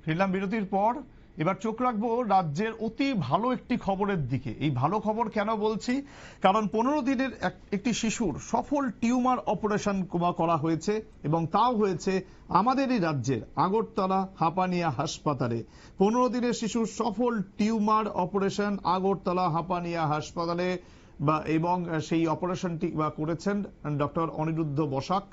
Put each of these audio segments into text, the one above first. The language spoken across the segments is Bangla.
ফিরলাম বিরতির পর। এবার চোখ রাখবো রাজ্যের অতি ভালো একটি খবরের দিকে। এই ভালো খবর কেন বলছি, কারণ 15 দিনের একটি শিশুর সফল টিউমার অপারেশন করা হয়েছে, এবং তাও হয়েছে আমাদেরই রাজ্যের আগরতলা হাঁপানিয়া হাসপাতালে। 15 দিনের শিশুর সফল টিউমার অপারেশন আগরতলা হাঁপানিয়া হাসপাতালে, এবং সেই অপারেশনটি করেছেন ডক্টর অনিরুদ্ধ বসাক।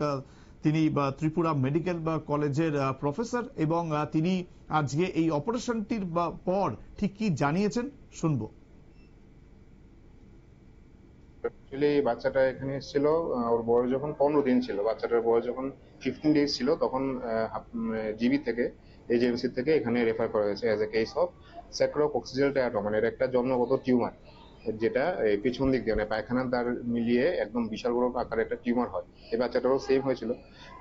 তিনি ত্রিপুরা মেডিকেল কলেজের প্রফেসর, এবং তিনি আজকে এই অপারেশনটির পর ঠিক কি জানিয়েছেন শুনবো। অ্যাকচুয়ালি বাচ্চাটা এখানে এসেছিল, ওর বয়স যখন 15 দিন ছিল, বাচ্চাটার বয়স যখন 15 ডেজ ছিল, তখন জিবি থেকে এজেন্সি থেকে এখানে রেফার করা হয়েছে as a case of sacrococcygeal teratoma. মানে এটা একটা জন্মগত টিউমার, যেটা এই পিছন দিক দিয়ে মানে পায়খানার দ্বার মিলিয়ে একদম বিশাল বড় আকারের একটা টিউমার হয়। এই বাচ্চাটারও সেম হয়েছিল,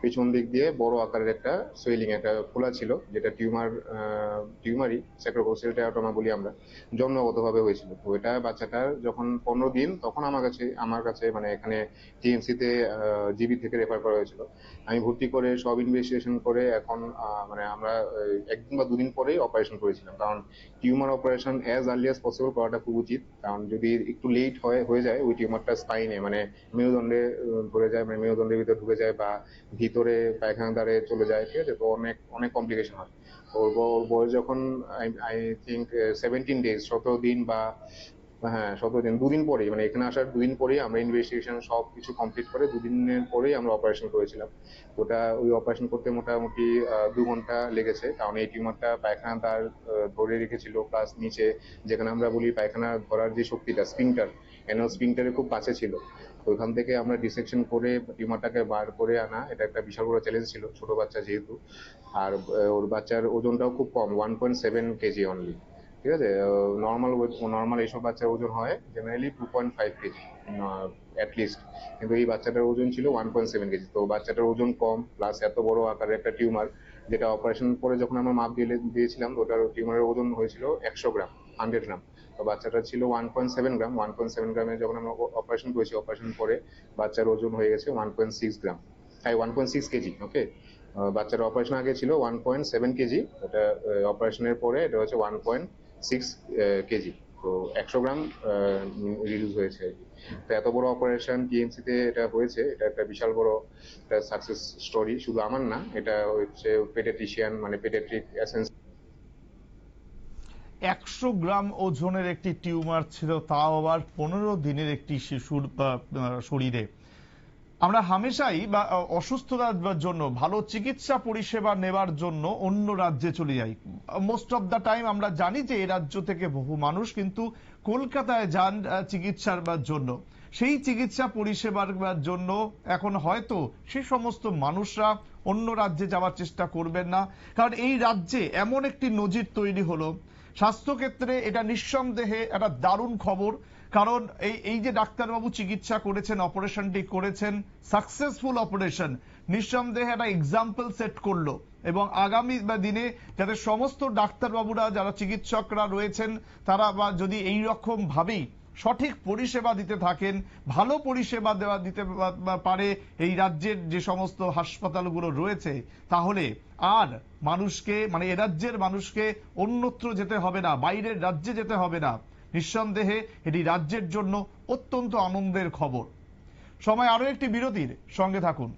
পিছন দিক দিয়ে বড় আকারের একটা সোয়েলিং, একটা ফোলা ছিল, যেটা টিউমারই স্যাক্রোকক্সিয়াল টেরাটোমা বলি আমরা, জন্মগতভাবে হয়েছিল। তো এটা বাচ্চাটার যখন 15 দিন, তখন আমার কাছে মানে এখানে টিএমসি তে জিবি থেকে রেফার করা হয়েছিল। আমি ভর্তি করে সব ইনভেস্টিগেশন করে এখন মানে আমরা একদিন বা দুদিন পরেই অপারেশন করেছিলাম, কারণ tumour operation as early as possible করাটা খুব উচিত। কারণ যদি একটু লেট হয়ে যায়, ওই টিউমারটা স্পাইনে মানে মেরুদণ্ডে ধরে যায়, মানে মেরুদণ্ডের ভিতরে ঢুকে যায় বা ভিতরে পায়খানা দ্বারে চলে যায়, ঠিক আছে, তো অনেক অনেক কমপ্লিকেশন হয়। ওর বয়স যখন আই থিঙ্ক 17 ডেজ, 17 দিন বা হ্যাঁ 17 দিন, দুদিন পরেই মানে এখানে আসার দুদিন পরেই আমরা ইনভেস্টিগেশন সব কিছু কমপ্লিট করে দুদিনের পরেই আমরা অপারেশন করেছিলাম। ওই অপারেশন করতে মোটামুটি 2 ঘন্টা লেগেছে, কারণ এই টিউমারটা পায়খানা তার ধরে রেখেছিল, প্লাস নিচে যেখানে আমরা বলি পায়খানা ধরার যে শক্তিটা স্ফিংটার, অ্যানাল স্ফিংটারের খুব কাছে ছিল। তো ওইখান থেকে আমরা ডিসেকশন করে টিউমারটাকে বার করে আনা, এটা একটা বিশাল বড় চ্যালেঞ্জ ছিল, ছোট বাচ্চা যেহেতু। আর ওর বাচ্চার ওজনটাও খুব কম, 1.7 কেজি অনলি। ঠিক আছে, নর্মাল এইসব বাচ্চার ওজন হয় জেনারেলি 2.5 কেজি অ্যাটলিস্ট, কিন্তু এই বাচ্চাটার ওজন ছিল 1.7 কেজি। তো বাচ্চাটার ওজন কম, প্লাস এত বড় আকারের একটা টিউমার, যেটা অপারেশন করে যখন আমরা মাপ দিয়েছিলাম, ওটার টিউমারের ওজন হয়েছিল 100 গ্রাম, 100 গ্রাম। তো বাচ্চাটা ছিল 1.7 গ্রাম, 1.7 গ্রামে যখন আমরা অপারেশন করেছি, অপারেশন করে বাচ্চার ওজন হয়ে গেছে 1.6 গ্রাম, 1.6 কেজি। ওকে, বাচ্চার অপারেশন আগে ছিল 1.7 কেজি, ওটা অপারেশনের পরে এটা হচ্ছে 1.6 কেজি। তো 100 গ্রাম রিডিউস হয়েছে আর কি। তো এত বড় অপারেশন টিএমসি তে এটা হয়েছে, এটা একটা বিশাল বড় একটা সাকসেস স্টোরি, শুধু আমার না, এটা হচ্ছে পেডিয়াট্রিশিয়ান মানে পেডিয়াট্রিক এসেন্স। 100 গ্রাম ওজনের একটি টিউমার ছিল, তাও আবার 15 দিনের একটি শিশুর শরীরে। আমরা হামেশাই অসুস্থতার জন্য ভালো চিকিৎসা পরিষেবা নেবার জন্য অন্য রাজ্যে চলে যাই। মোস্ট অফ দ্য টাইম আমরা জানি যে এই রাজ্য থেকে বহু মানুষ কিন্তু কলকাতায় যান চিকিৎসার জন্য। সেই চিকিৎসা পরিষেবার জন্য এখন হয়তো সে সমস্ত মানুষরা অন্য রাজ্যে যাওয়ার চেষ্টা করবেন না, কারণ এই রাজ্যে এমন একটি নজির তৈরি হলো। স্বাস্থ্যক্ষেত্রে এটা নিঃসন্দেহে একটা দারুণ খবর, কারণ এই যে ডাক্তারবাবু চিকিৎসা করেছেন, অপারেশনটি করেছেন, সাকসেসফুল অপারেশন, নিঃসন্দেহে একটা এক্সাম্পল সেট করলো। এবং আগামী দিনে যাতে সমস্ত ডাক্তারবাবুরা, যারা চিকিৎসকরা রয়েছেন, তারা যদি এই রকম ভাবেই সঠিক পরিষেবা দিতে থাকেন, ভালো পরিষেবা দিতে পারে এই রাজ্যের যে সমস্ত হাসপাতালগুলো রয়েছে, তাহলে আর মানুষকে মানে এ রাজ্যের মানুষকে অন্যত্র যেতে হবে না, বাইরের রাজ্যে যেতে হবে না। নিঃসন্দেহে এটি রাজ্যের জন্য অত্যন্ত আনন্দের খবর। সময় আরো একটি বিরতির, সঙ্গে থাকুন।